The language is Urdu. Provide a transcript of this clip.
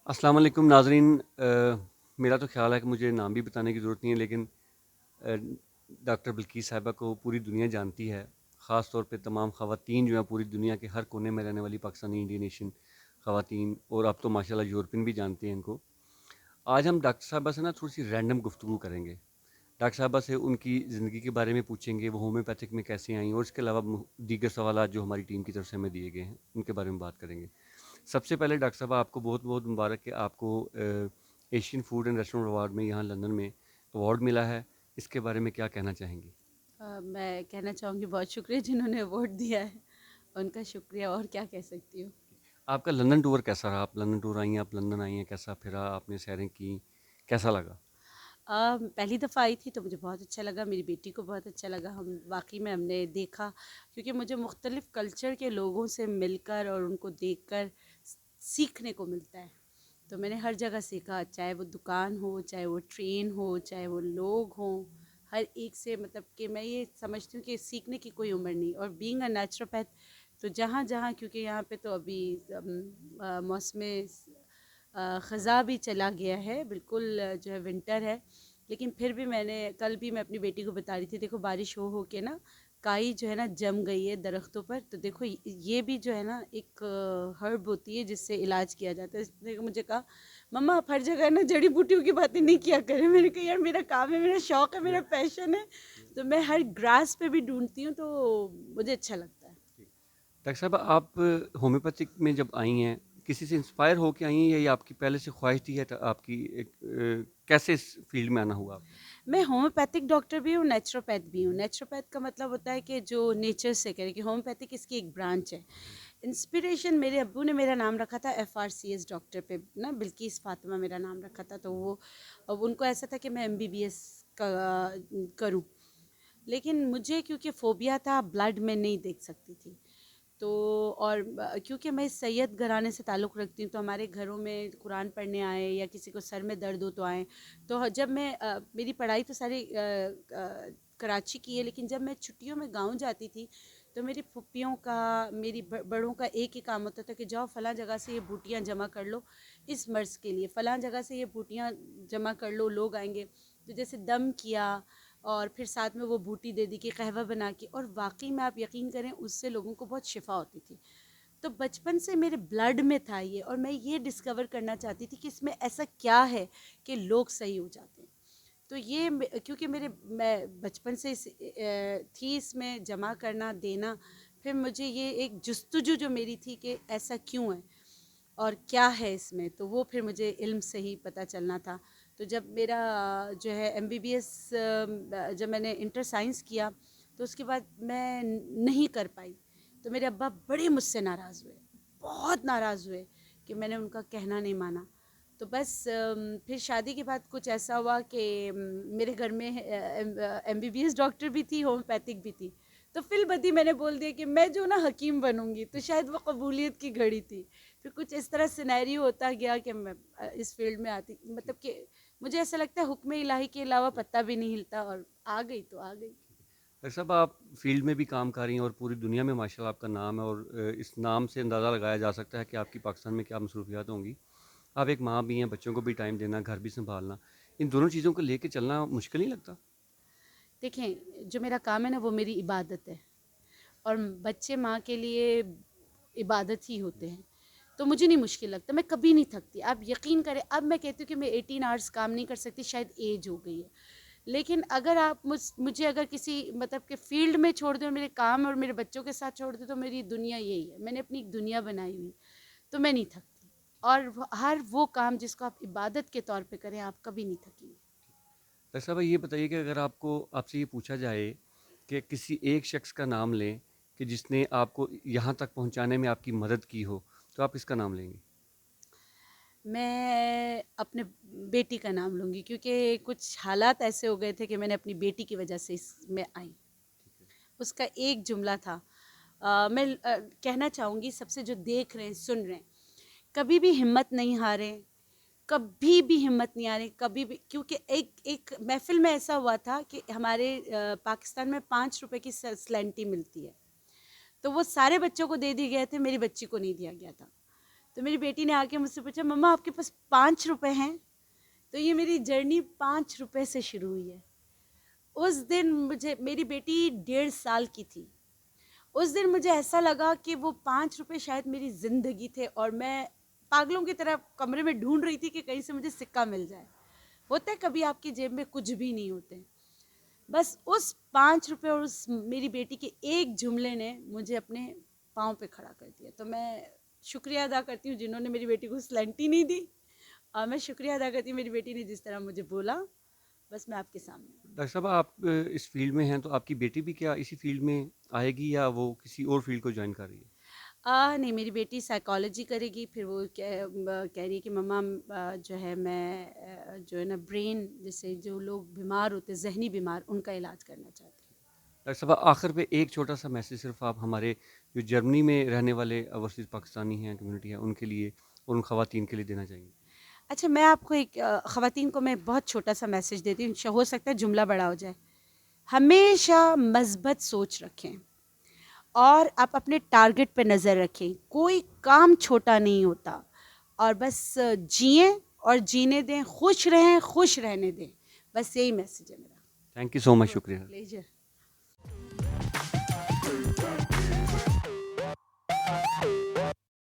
السلام علیکم ناظرین، میرا تو خیال ہے کہ مجھے نام بھی بتانے کی ضرورت نہیں ہے، لیکن ڈاکٹر بلقیس صاحبہ کو پوری دنیا جانتی ہے، خاص طور پہ تمام خواتین جو ہیں پوری دنیا کے ہر کونے میں رہنے والی پاکستانی انڈین ایشین خواتین، اور اب تو ماشاءاللہ یورپین بھی جانتے ہیں ان کو۔ آج ہم ڈاکٹر صاحبہ سے نا تھوڑی سی رینڈم گفتگو کریں گے۔ ڈاکٹر صاحبہ سے ان کی زندگی کے بارے میں پوچھیں گے، وہ ہومیوپیتھک میں کیسے آئیں، اور اس کے علاوہ دیگر سوالات جو ہماری ٹیم کی طرف سے ہمیں دیے گئے ہیں ان کے بارے میں بات کریں گے۔ سب سے پہلے ڈاکٹر صاحب آپ کو بہت بہت مبارک کہ آپ کو Asian food and restaurant award میں یہاں لندن میں ایوارڈ ملا ہے۔ اس کے بارے میں کیا کہنا چاہیں گی؟ میں کہنا چاہوں گی بہت شکریہ جنہوں نے ایوارڈ دیا ہے، ان کا شکریہ، اور کیا کہہ سکتی ہوں۔ آپ کا لندن ٹور کیسا رہا؟ آپ لندن ٹور آئی ہیں، آپ لندن آئی ہیں، کیسا پھرا آپ نے، سیریں کی، کیسا لگا؟ پہلی دفعہ آئی تھی تو مجھے بہت اچھا لگا، میری بیٹی کو بہت اچھا لگا، ہم واقعی میں ہم نے دیکھا، کیونکہ مجھے مختلف کلچر کے لوگوں سے مل کر اور ان کو دیکھ کر سیکھنے کو ملتا ہے۔ تو میں نے ہر جگہ سیکھا، چاہے وہ دکان ہو، چاہے وہ ٹرین ہو، چاہے وہ لوگ ہوں، ہر ایک سے مطلب کہ میں یہ سمجھتی ہوں کہ سیکھنے کی کوئی عمر نہیں۔ اور بینگ اے نیچروپیتھ، تو جہاں جہاں، کیونکہ یہاں پہ تو ابھی موسم خزاں بھی چلا گیا ہے، بالکل جو ہے ونٹر ہے، لیکن پھر بھی میں نے کل بھی میں اپنی بیٹی کو بتا رہی تھی، دیکھو بارش ہو کے نا کائی جو ہے نا جم گئی ہے درختوں پر، تو دیکھو یہ بھی جو ہے نا ایک ہرب ہوتی ہے جس سے علاج کیا جاتا ہے۔ اس نے مجھے کہا مما آپ ہر جگہ نا جڑی بوٹیوں کی باتیں نہیں کیا کریں، میں نے کہا یار میرا کام ہے، میرا شوق ہے، میرا پیشن ہے، تو میں ہر گراس پہ بھی ڈھونڈتی ہوں، تو مجھے اچھا لگتا ہے۔ ڈاکٹر صاحب آپ ہومیوپیتھک میں جب آئی ہیں، کسی سے انسپائر ہو کے آئی ہیں یا یہ آپ کی پہلے سے خواہش تھی ہے آپ کی ایک کیسے اس فیلڈ میں آنا ہوا آپ کا؟ میں ہومیوپیتھک ڈاکٹر بھی ہوں، نیچروپیتھ بھی ہوں۔ نیچروپیتھ کا مطلب ہوتا ہے کہ جو نیچر سے کرے، کہ ہومیوپیتھک اس کی ایک برانچ ہے۔ انسپریشن میرے ابو نے میرا نام رکھا تھا FRCS ڈاکٹر پہ نا، بلقیس فاطمہ میرا نام رکھا تھا، تو وہ اب ان کو ایسا تھا کہ میں MBBS کا کروں، لیکن مجھے کیونکہ فوبیا تھا، بلڈ میں نہیں دیکھ سکتی تھی، تو اور کیونکہ میں سید گھرانے سے تعلق رکھتی ہوں، تو ہمارے گھروں میں قرآن پڑھنے آئے یا کسی کو سر میں درد ہو تو آئیں، تو جب میں میری پڑھائی تو ساری کراچی کی ہے، لیکن جب میں چھٹیوں میں گاؤں جاتی تھی تو میری پھپھیوں کا، میری بڑوں کا ایک ہی کام ہوتا تھا کہ جاؤ فلاں جگہ سے یہ بوٹیاں جمع کر لو اس مرض کے لیے، فلاں جگہ سے یہ بوٹیاں جمع کر لو، لوگ آئیں گے، تو جیسے دم کیا اور پھر ساتھ میں وہ بوٹی دے دی کہ قہوہ بنا کے، اور واقعی میں آپ یقین کریں اس سے لوگوں کو بہت شفا ہوتی تھی۔ تو بچپن سے میرے بلڈ میں تھا یہ، اور میں یہ ڈسکور کرنا چاہتی تھی کہ اس میں ایسا کیا ہے کہ لوگ صحیح ہو جاتے ہیں۔ تو یہ کیونکہ میں بچپن سے تھی اس میں جمع کرنا دینا، پھر مجھے یہ ایک جستجو جو میری تھی کہ ایسا کیوں ہے اور کیا ہے اس میں، تو وہ پھر مجھے علم سے ہی پتہ چلنا تھا۔ تو جب میرا جو ہے MBBS، جب میں نے انٹر سائنس کیا تو اس کے بعد میں نہیں کر پائی، تو میرے ابا بڑے مجھ سے ناراض ہوئے، بہت ناراض ہوئے کہ میں نے ان کا کہنا نہیں مانا۔ تو بس پھر شادی کے بعد کچھ ایسا ہوا کہ میرے گھر میں MBBS ڈاکٹر بھی تھی، ہومیوپیتھک بھی تھی، تو فی البدی میں نے بول دیا کہ میں جو نا حکیم بنوں گی، تو شاید وہ قبولیت کی گھڑی تھی۔ پھر کچھ اس طرح سینیریو ہوتا گیا کہ میں اس فیلڈ میں آتی، مطلب کہ مجھے ایسا لگتا ہے حکم الہی کے علاوہ پتہ بھی نہیں ہلتا، اور آ گئی تو آ گئی۔ ڈاکٹر صاحب آپ فیلڈ میں بھی کام کر رہی ہیں اور پوری دنیا میں ماشاءاللہ آپ کا نام ہے، اور اس نام سے اندازہ لگایا جا سکتا ہے کہ آپ کی پاکستان میں کیا مصروفیات ہوں گی۔ آپ ایک ماں بھی ہیں، بچوں کو بھی ٹائم دینا، گھر بھی سنبھالنا، ان دونوں چیزوں کو لے کے چلنا مشکل نہیں لگتا؟ دیکھیں جو میرا کام ہے نا وہ میری عبادت ہے، اور بچے ماں کے لیے عبادت ہی ہوتے ہیں، تو مجھے نہیں مشکل لگتا، میں کبھی نہیں تھکتی، آپ یقین کریں۔ اب میں کہتی ہوں کہ میں 18 آورس کام نہیں کر سکتی، شاید ایج ہو گئی ہے، لیکن اگر آپ مجھے اگر کسی مطلب کہ فیلڈ میں چھوڑ دیں اور میرے کام اور میرے بچوں کے ساتھ چھوڑ دیں، تو میری دنیا یہی ہے، میں نے اپنی ایک دنیا بنائی ہوئی، تو میں نہیں تھکتی، اور ہر وہ کام جس کو آپ عبادت کے طور پہ کریں آپ کبھی نہیں تھکیں گے۔ ڈاکٹر صاحب یہ بتائیے کہ اگر آپ سے یہ پوچھا جائے کہ کسی ایک شخص کا نام لیں کہ جس نے آپ کو یہاں تک پہنچانے میں آپ کی مدد کی ہو، تو آپ اس کا نام لیں گے؟ میں اپنے بیٹی کا نام لوں گی، کیونکہ کچھ حالات ایسے ہو گئے تھے کہ میں نے اپنی بیٹی کی وجہ سے اس میں آئی۔ اس کا ایک جملہ تھا، میں کہنا چاہوں گی سب سے جو دیکھ رہے ہیں سن رہے ہیں، کبھی بھی ہمت نہیں ہاریں، کبھی بھی ہمت نہیں ہاریں، کبھی بھی، کیونکہ ایک محفل میں ایسا ہوا تھا کہ ہمارے پاکستان میں 5 روپے کی سلینٹی ملتی ہے، تو وہ سارے بچوں کو دے دی گئے تھے، میری بچی کو نہیں دیا گیا تھا، تو میری بیٹی نے آ کے مجھ سے پوچھا مما آپ کے پاس 5 روپے ہیں؟ تو یہ میری جرنی 5 روپے سے شروع ہوئی ہے. اس دن مجھے, میری بیٹی 1.5 سال کی تھی, اس دن مجھے ایسا لگا کہ وہ 5 روپے شاید میری زندگی تھے, اور میں پاگلوں کی طرح کمرے میں ڈھونڈ رہی تھی کہ کہیں سے مجھے سکہ مل جائے. ہوتا ہے کبھی آپ کی جیب میں کچھ بھی نہیں ہوتے. بس اس 5 روپے اور اس میری بیٹی کے ایک جملے نے مجھے اپنے پاؤں پہ کھڑا کر دیا. تو میں شکریہ ادا کرتی ہوں جنہوں نے میری بیٹی کو سلنٹی نہیں دی, اور میں شکریہ ادا کرتی ہوں میری بیٹی نے جس طرح مجھے بولا. بس میں آپ کے سامنے ہوں. ڈاکٹر صاحب آپ اس فیلڈ میں ہیں تو آپ کی بیٹی بھی کیا اسی فیلڈ میں آئے گی یا وہ کسی اور فیلڈ کو جوائن کر رہی ہے؟ نہیں, میری بیٹی سائیکالوجی کرے گی. پھر وہ کہہ رہی ہے کہ مما جو ہے میں جو ہے نا برین, جیسے جو لوگ بیمار ہوتے ذہنی بیمار, ان کا علاج کرنا چاہتی ہوں. ڈاکٹر صاحب آخر پہ ایک چھوٹا سا میسیج صرف آپ ہمارے جو جرمنی میں رہنے والے اوورسیز پاکستانی ہیں, کمیونٹی ہے, ان کے لیے اور ان خواتین کے لیے دینا چاہیں گے. اچھا, میں آپ کو ایک خواتین کو میں بہت چھوٹا سا میسیج دیتی ہوں, ہو سکتا ہے جملہ بڑا ہو جائے. ہمیشہ مثبت سوچ رکھیں اور آپ اپنے ٹارگٹ پہ نظر رکھیں. کوئی کام چھوٹا نہیں ہوتا, اور بس جئیں اور جینے دیں, خوش رہیں, خوش رہنے دیں. بس یہی میسیج ہے میرا. تھینک یو سو مچ, شکریہ. پلیجر.